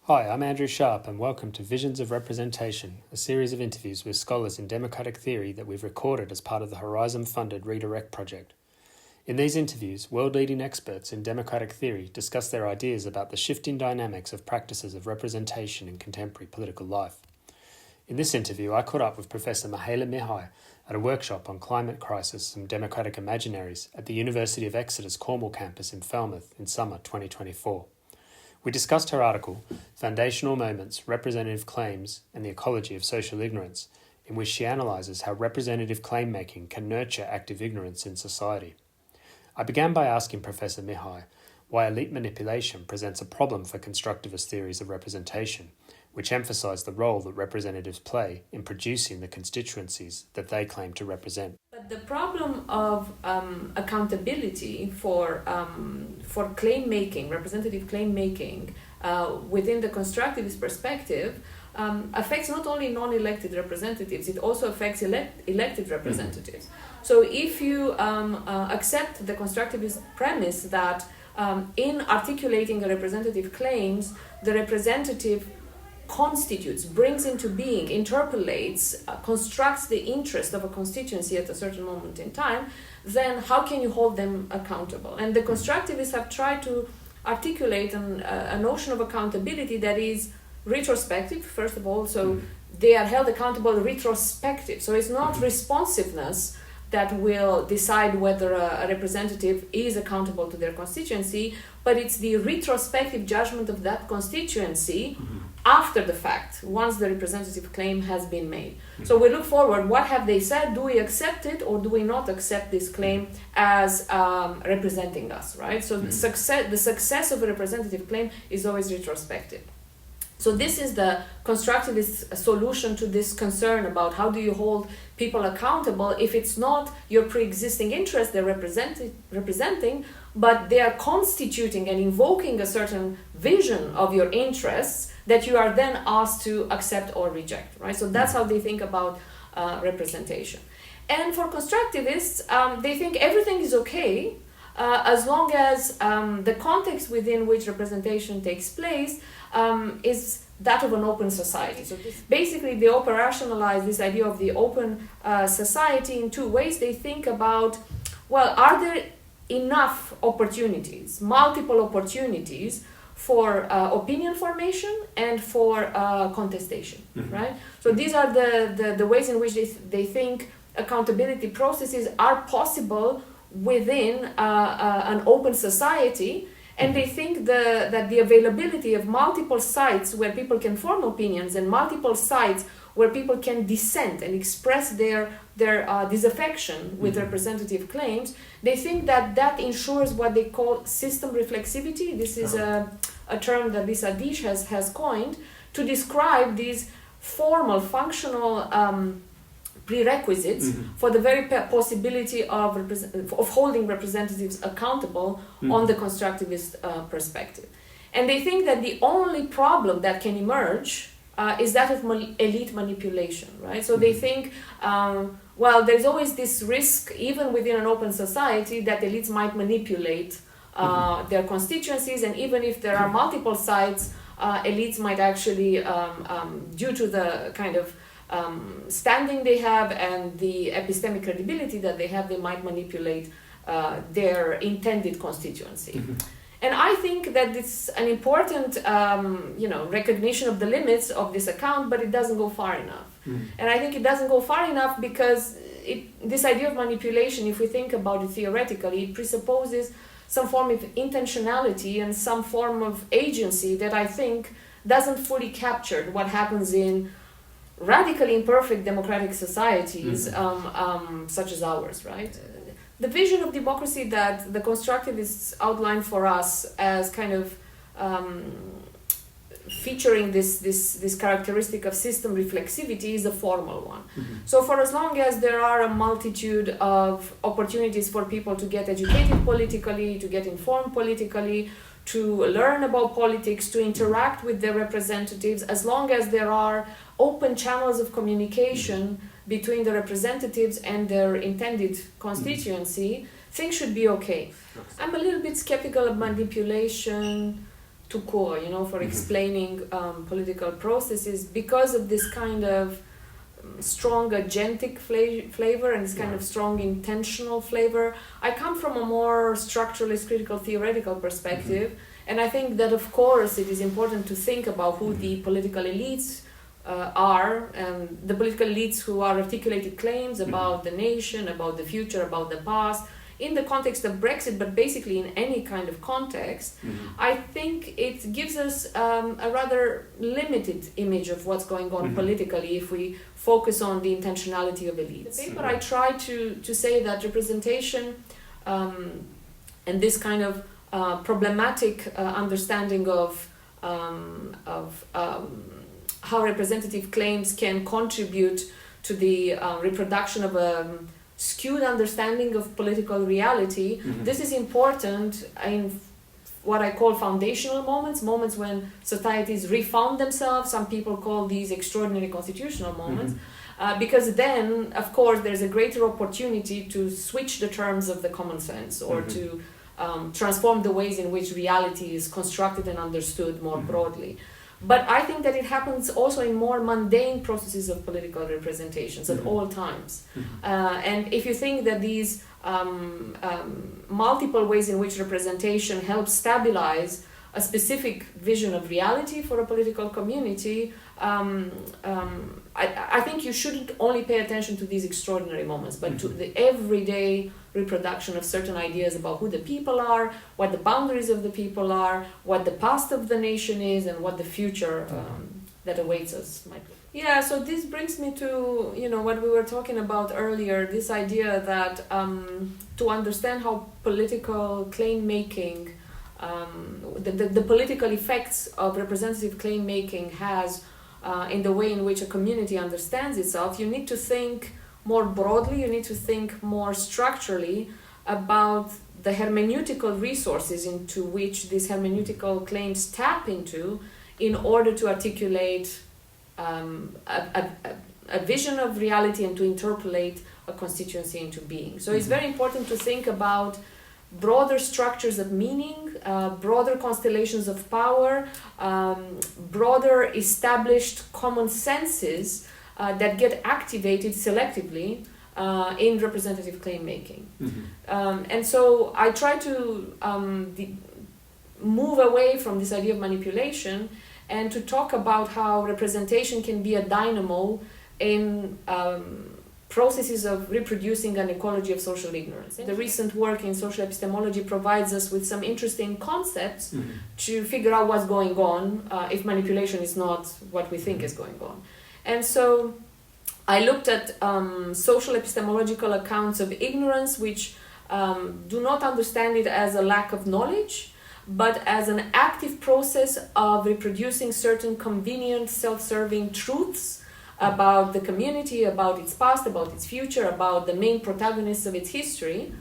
Hi, I'm Andrew Schaap and welcome to Visions of Representation, a series of interviews with scholars in democratic theory that we've recorded as part of the Horizon-funded Redirect project. In these interviews, world-leading experts in democratic theory discuss their ideas about the shifting dynamics of practices of representation in contemporary political life. In this interview, I caught up with Prof Mihaela Mihai at a workshop on climate crisis and democratic imaginaries at the University of Exeter's Cornwall campus in Falmouth in summer 2024. We discussed her article, Foundational Moments, Representative Claims and the Ecology of Social Ignorance, in which she analyses how representative claim-making can nurture active ignorance in society. I began by asking Professor Mihai why elite manipulation presents a problem for constructivist theories of representation, which emphasise the role that representatives play in producing the constituencies that they claim to represent. But the problem of accountability for claim making, representative claim making, within the constructivist perspective, affects not only non-elected representatives, it also affects elected representatives. So if you accept the constructivist premise that in articulating a representative claims, the representative constitutes, brings into being, interpolates, constructs the interest of a constituency at a certain moment in time, then how can you hold them accountable? And the constructivists have tried to articulate a notion of accountability that is retrospective, first of all, so they are held accountable retrospective. So it's not responsiveness that will decide whether a representative is accountable to their constituency, but it's the retrospective judgment of that constituency after the fact, once the representative claim has been made. So we look forward, what have they said? Do we accept it or do we not accept this claim as representing us, right? So the success of a representative claim is always retrospective. So this is the constructivist solution to this concern about how do you hold people accountable if it's not your pre-existing interest they're representing, but they are constituting and invoking a certain vision of your interests that you are then asked to accept or reject, right? So that's how they think about representation. And for constructivists, they think everything is okay as long as the context within which representation takes place is that of an open society. So basically, they operationalize this idea of the open society in two ways. They think about, well, are there enough opportunities, multiple opportunities for opinion formation and for contestation, right? So these are the ways in which they think accountability processes are possible within an open society, and they think that the availability of multiple sites where people can form opinions and multiple sites where people can dissent and express their disaffection with representative claims, they think that ensures what they call system reflexivity. This is a term that Lisa Dish has coined to describe these formal, functional prerequisites for the very possibility of holding representatives accountable on the constructivist perspective. And they think that the only problem that can emerge is that of elite manipulation, right? So they think, well, there's always this risk, even within an open society, that elites might manipulate their constituencies, and even if there are multiple sites, elites might actually, due to the kind of standing they have and the epistemic credibility that they have, they might manipulate their intended constituency. And I think that it's an important, recognition of the limits of this account, but it doesn't go far enough. And I think it doesn't go far enough because this idea of manipulation, if we think about it theoretically, it presupposes some form of intentionality and some form of agency that I think doesn't fully capture what happens in radically imperfect democratic societies such as ours, right? The vision of democracy that the constructivists outline for us as kind of featuring this characteristic of system reflexivity is a formal one. So for as long as there are a multitude of opportunities for people to get educated politically, to get informed politically, to learn about politics, to interact with their representatives, as long as there are open channels of communication between the representatives and their intended constituency, things should be okay. I'm a little bit skeptical of manipulation tout court, for explaining political processes because of this kind of strong agentic flavor and this kind of strong intentional flavor. I come from a more structuralist, critical, theoretical perspective, and I think that, of course, it is important to think about who the political elites are, and the political elites who are articulated claims about the nation, about the future, about the past, in the context of Brexit, but basically in any kind of context. I think it gives us a rather limited image of what's going on politically if we focus on the intentionality of elites. In the paper, I try to say that representation and this kind of problematic understanding of how representative claims can contribute to the reproduction of a skewed understanding of political reality. This is important in what I call foundational moments when societies refound themselves. Some people call these extraordinary constitutional moments, because then, of course, there's a greater opportunity to switch the terms of the common sense or to transform the ways in which reality is constructed and understood more broadly. But I think that it happens also in more mundane processes of political representations at all times. And if you think that these multiple ways in which representation helps stabilize a specific vision of reality for a political community, I think you shouldn't only pay attention to these extraordinary moments, but to the everyday reproduction of certain ideas about who the people are, what the boundaries of the people are, what the past of the nation is, and what the future that awaits us might be. Yeah, so this brings me to what we were talking about earlier, this idea that to understand how political claim making, the political effects of representative claim making has in the way in which a community understands itself, you need to think more broadly, you need to think more structurally about the hermeneutical resources into which these hermeneutical claims tap into in order to articulate a vision of reality and to interpolate a constituency into being. So it's very important to think about broader structures of meaning, broader constellations of power, broader established common senses that get activated selectively in representative claim making. And so I try to move away from this idea of manipulation and to talk about how representation can be a dynamo in processes of reproducing an ecology of social ignorance. The recent work in social epistemology provides us with some interesting concepts to figure out what's going on if manipulation is not what we think is going on. And so I looked at social epistemological accounts of ignorance which do not understand it as a lack of knowledge, but as an active process of reproducing certain convenient, self-serving truths about the community, about its past, about its future, about the main protagonists of its history.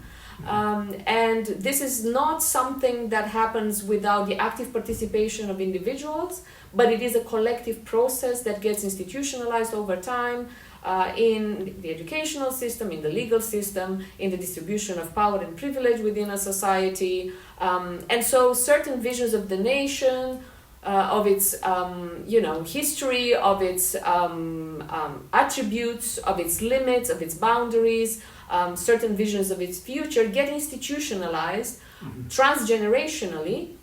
And this is not something that happens without the active participation of individuals, but it is a collective process that gets institutionalized over time in the educational system, in the legal system, in the distribution of power and privilege within a society. And so certain visions of the nation, of its history, of its attributes, of its limits, of its boundaries, certain visions of its future get institutionalized transgenerationally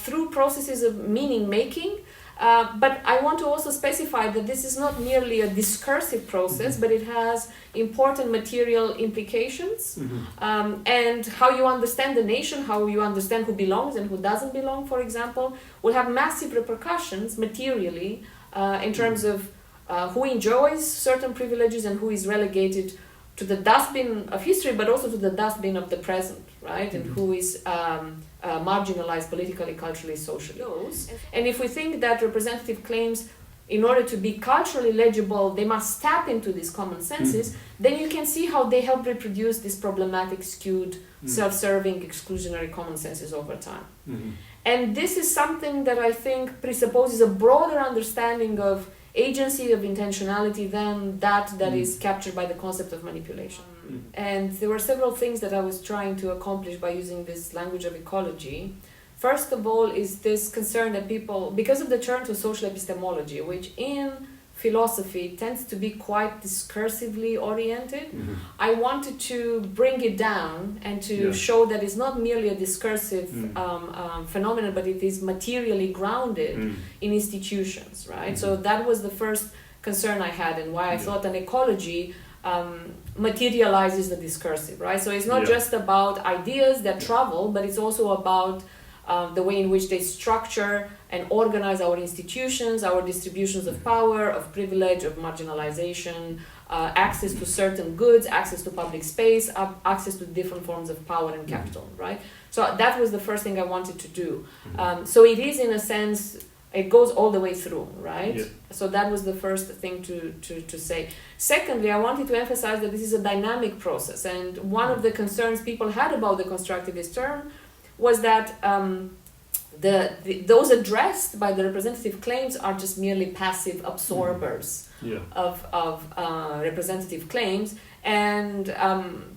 through processes of meaning making. But I want to also specify that this is not merely a discursive process, but it has important material implications. And how you understand the nation, how you understand who belongs and who doesn't belong, for example, will have massive repercussions materially in terms of who enjoys certain privileges and who is relegated to the dustbin of history, but also to the dustbin of the present, right? And who is marginalized politically, culturally, socially. And if we think that representative claims, in order to be culturally legible, they must tap into these common senses, then you can see how they help reproduce these problematic, skewed, self-serving, exclusionary common senses over time. And this is something that I think presupposes a broader understanding of agency, of intentionality, than that is captured by the concept of manipulation. And there were several things that I was trying to accomplish by using this language of ecology. First of all is this concern that people, because of the turn to social epistemology, which in philosophy tends to be quite discursively oriented, I wanted to bring it down and to show that it's not merely a discursive phenomenon, but it is materially grounded in institutions, right? So that was the first concern I had, and why I thought an ecology materializes the discursive, right? So it's not just about ideas that travel, but it's also about the way in which they structure and organize our institutions, our distributions of power, of privilege, of marginalization, access to certain goods, access to public space, access to different forms of power and capital, right? So that was the first thing I wanted to do. So it is, in a sense, it goes all the way through, right? So that was the first thing to say. Secondly, I wanted to emphasize that this is a dynamic process, and one of the concerns people had about the constructivist term was that those addressed by the representative claims are just merely passive absorbers of representative claims, and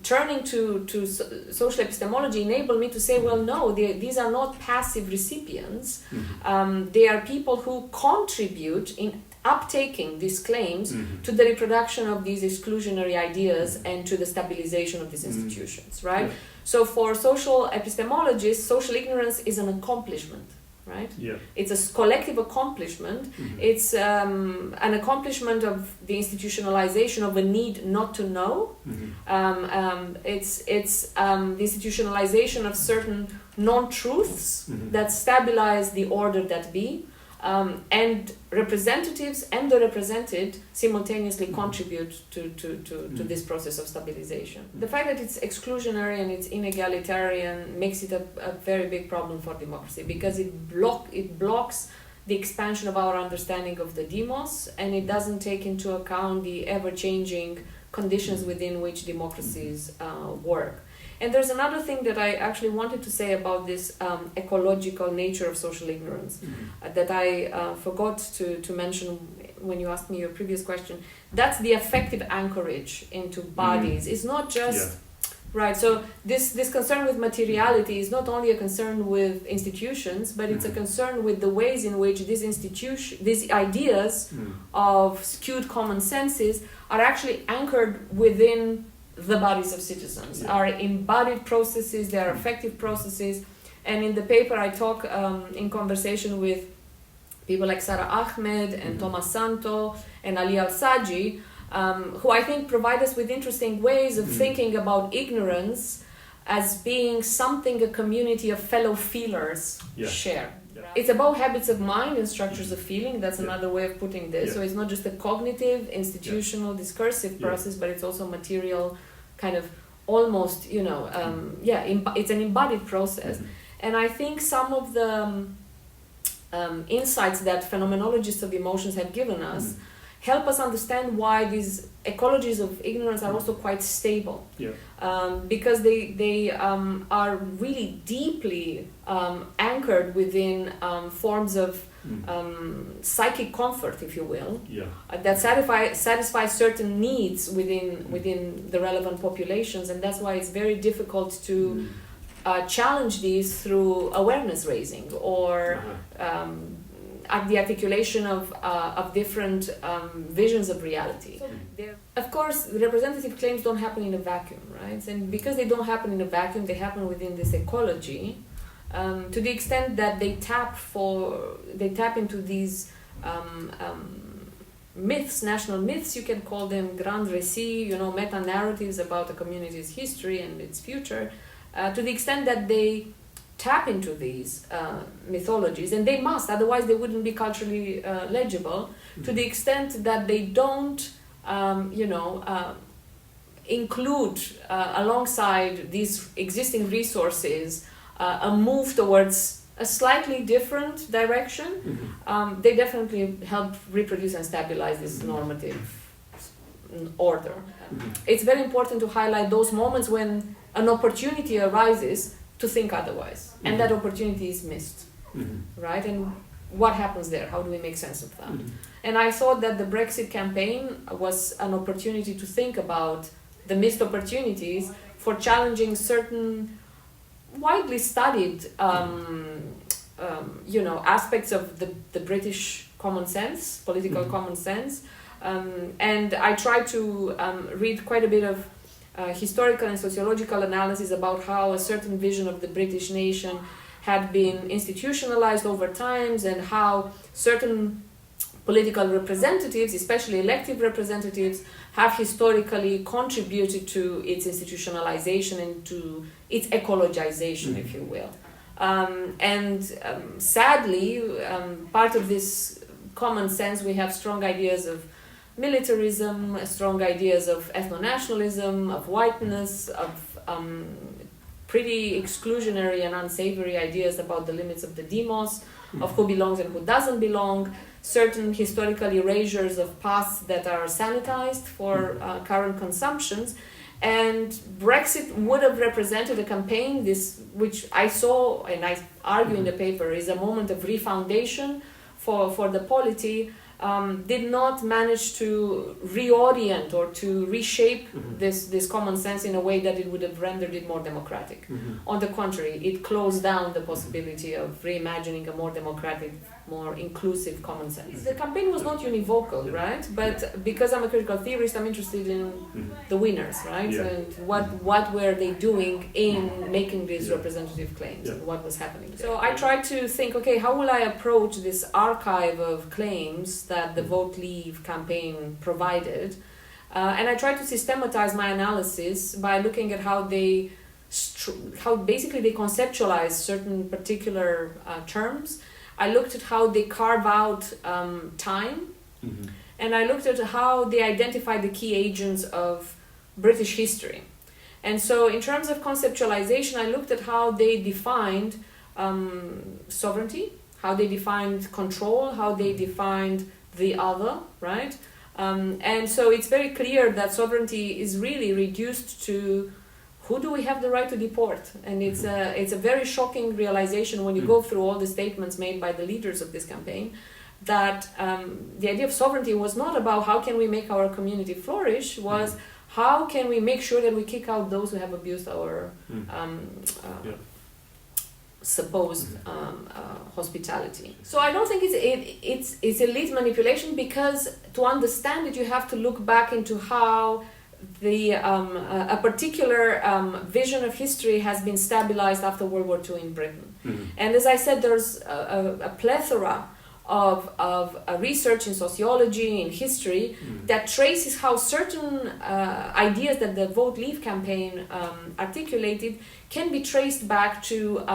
turning to social epistemology enabled me to say, well, no, these are not passive recipients. They are people who contribute in uptaking these claims to the reproduction of these exclusionary ideas and to the stabilization of these institutions, right? So for social epistemologists, social ignorance is an accomplishment, right? It's a collective accomplishment. It's an accomplishment of the institutionalization of a need not to know. It's the institutionalization of certain non-truths that stabilize the order that be. And representatives and the represented simultaneously contribute to this process of stabilization. The fact that it's exclusionary and it's inegalitarian makes it a very big problem for democracy, because it blocks the expansion of our understanding of the demos, and it doesn't take into account the ever-changing conditions within which democracies work. And there's another thing that I actually wanted to say about this ecological nature of social ignorance that I forgot to mention when you asked me your previous question. That's the affective anchorage into bodies. It's not just... Right, so this concern with materiality is not only a concern with institutions, but it's a concern with the ways in which these ideas of skewed common senses are actually anchored within the bodies of citizens, are embodied processes, they are effective processes. And in the paper I talk in conversation with people like Sarah Ahmed and Thomas Santo and Ali Al-Saji, who I think provide us with interesting ways of thinking about ignorance as being something a community of fellow feelers share. It's about habits of mind and structures of feeling. That's another way of putting this. So it's not just a cognitive, institutional, discursive process, but it's also material, kind of almost, it's an embodied process. And I think some of the insights that phenomenologists of emotions have given us help us understand why these ecologies of ignorance are also quite stable. Because they are really deeply anchored within forms of psychic comfort, if you will, that satisfy certain needs within the relevant populations, and that's why it's very difficult to challenge these through awareness raising or the articulation of different visions of reality. Of course, representative claims don't happen in a vacuum, right? And because they don't happen in a vacuum, they happen within this ecology. To the extent that they tap into these myths, national myths, you can call them grand récits, meta-narratives about a community's history and its future. To the extent that they tap into these mythologies, and they must, otherwise they wouldn't be culturally legible, to the extent that they don't, include alongside these existing resources a move towards a slightly different direction, they definitely help reproduce and stabilize this normative order. It's very important to highlight those moments when an opportunity arises to think otherwise, and that opportunity is missed, right? And what happens there? How do we make sense of that? And I thought that the Brexit campaign was an opportunity to think about the missed opportunities for challenging certain widely studied aspects of the British common sense, political common sense, and I try to read quite a bit of historical and sociological analysis about how a certain vision of the British nation had been institutionalized over times, and how certain political representatives, especially elective representatives, have historically contributed to its institutionalization and to its ecologization, if you will. Sadly, part of this common sense, we have strong ideas of militarism, strong ideas of ethno-nationalism, of whiteness, of pretty exclusionary and unsavory ideas about the limits of the demos, of who belongs and who doesn't belong, certain historical erasures of pasts that are sanitized for current consumptions. And Brexit would have represented a campaign, which I saw and I argue in the paper, is a moment of refoundation for the polity, did not manage to reorient or to reshape this common sense in a way that it would have rendered it more democratic. On the contrary, it closed down the possibility of reimagining a more democratic, more inclusive common sense. The campaign was not univocal, right? But because I'm a critical theorist, I'm interested in the winners, right? And what were they doing in making these representative claims, and what was happening there. So I tried to think, okay, how will I approach this archive of claims that the Vote Leave campaign provided? And I tried to systematize my analysis by looking at how basically they conceptualize certain particular terms. I looked at how they carve out time, and I looked at how they identify the key agents of British history. And so in terms of conceptualization, I looked at how they defined sovereignty, how they defined control, how they defined the other, right? And so it's very clear that sovereignty is really reduced to who do we have the right to deport? And it's a very shocking realization when you go through all the statements made by the leaders of this campaign, that the idea of sovereignty was not about how can we make our community flourish, was how can we make sure that we kick out those who have abused our supposed hospitality. So I don't think it's elite manipulation, because to understand it you have to look back into how a particular vision of history has been stabilized after World War II in Britain. And as I said, there's a plethora of research in sociology, in history, that traces how certain ideas that the Vote Leave campaign articulated can be traced back to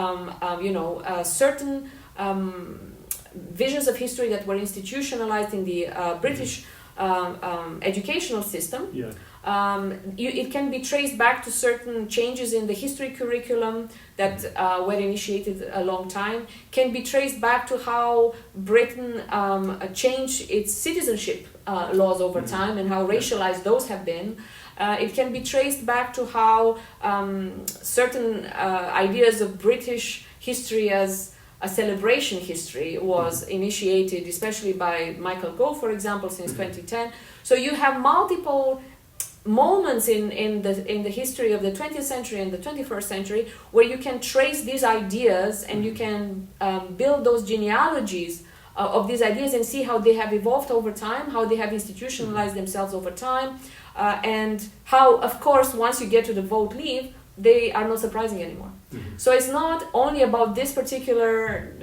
certain visions of history that were institutionalized in the British educational system. It can be traced back to certain changes in the history curriculum that were initiated a long time, can be traced back to how Britain changed its citizenship laws over time and how racialized those have been. It can be traced back to how certain ideas of British history as a celebration history was initiated, especially by Michael Gove, for example, since 2010. So you have multiple moments in the history of the 20th century and the 21st century where you can trace these ideas and you can build those genealogies of these ideas and see how they have evolved over time, how they have institutionalized themselves over time, and how, of course, once you get to the Vote Leave, they are not surprising anymore. So it's not only about these particular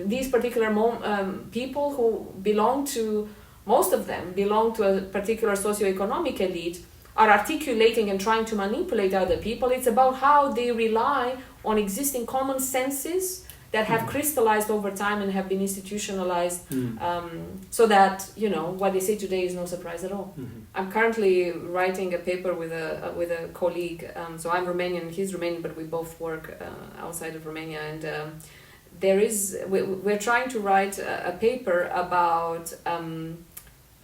people who belong to, most of them belong to a particular socioeconomic elite, are articulating and trying to manipulate other people. It's about how they rely on existing common senses that have crystallized over time and have been institutionalized, so that, what they say today is no surprise at all. I'm currently writing a paper with a colleague. So I'm Romanian, he's Romanian, but we both work outside of Romania. And we're trying to write a paper about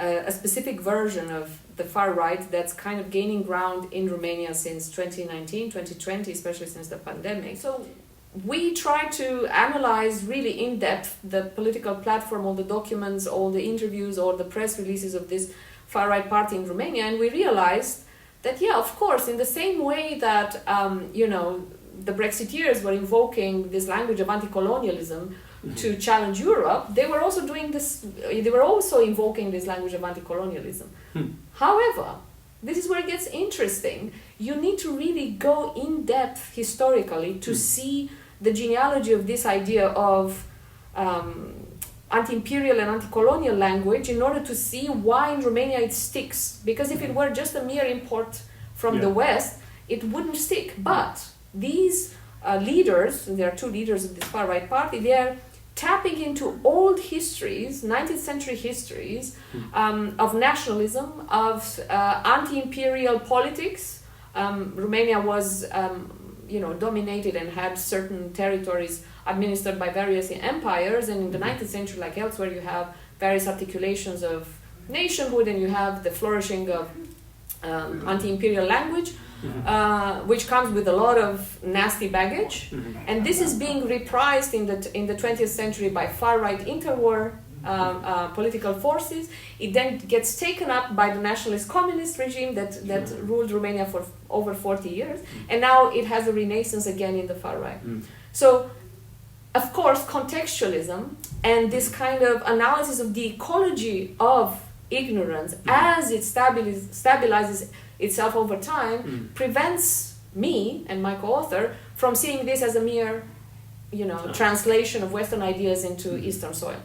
a specific version of the far right that's kind of gaining ground in Romania since 2019, 2020, especially since the pandemic. So we try to analyze really in depth the political platform, all the documents, all the interviews, all the press releases of this far right party in Romania, and we realized that, of course, in the same way that the Brexiteers were invoking this language of anti-colonialism to challenge Europe, they were also doing this. They were also invoking this language of anti-colonialism. However, this is where it gets interesting. You need to really go in depth historically to see the genealogy of this idea of anti-imperial and anti-colonial language in order to see why in Romania it sticks. Because if it were just a mere import from the West, it wouldn't stick. But these leaders, and there are two leaders of this far-right party, they are tapping into old histories, 19th century histories, of nationalism, of anti-imperial politics. Romania was, dominated and had certain territories administered by various empires, and in the 19th century, like elsewhere, you have various articulations of nationhood, and you have the flourishing of anti-imperial language, which comes with a lot of nasty baggage, and this is being reprised in the 20th century by far-right interwar political forces. It then gets taken up by the nationalist communist regime that ruled Romania for over 40 years, and now it has a renaissance again in the far right. So, of course, contextualism and this kind of analysis of the ecology of ignorance as it stabilizes itself over time prevents me and my co-author from seeing this as a mere, translation of Western ideas into Eastern soil,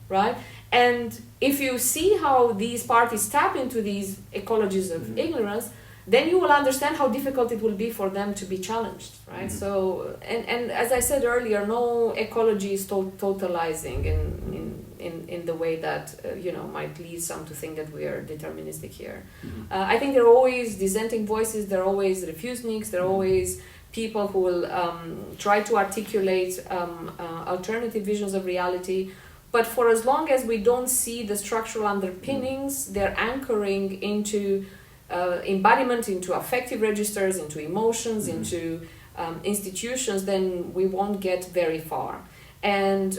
right? And if you see how these parties tap into these ecologies of ignorance, then you will understand how difficult it will be for them to be challenged, right? So, and as I said earlier, no ecology is totalizing in the way that, might lead some to think that we are deterministic here. I think there are always dissenting voices, there are always refuseniks, there are always people who will try to articulate alternative visions of reality. But for as long as we don't see the structural underpinnings, they're anchoring into embodiment, into affective registers, into emotions, into institutions, then we won't get very far. And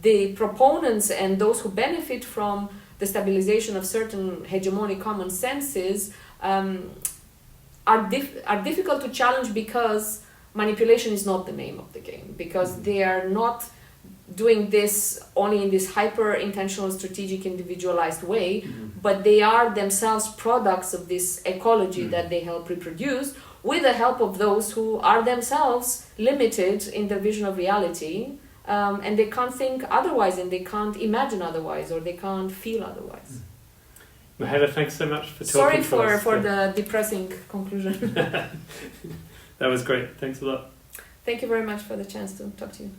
the proponents and those who benefit from the stabilization of certain hegemonic common senses are difficult to challenge because manipulation is not the name of the game, because they are not doing this only in this hyper-intentional, strategic, individualized way, but they are themselves products of this ecology that they help reproduce with the help of those who are themselves limited in their vision of reality, and they can't think otherwise, and they can't imagine otherwise, or they can't feel otherwise. Mihaela, thanks so much for talking to us. Sorry for the depressing conclusion. That was great. Thanks a lot. Thank you very much for the chance to talk to you.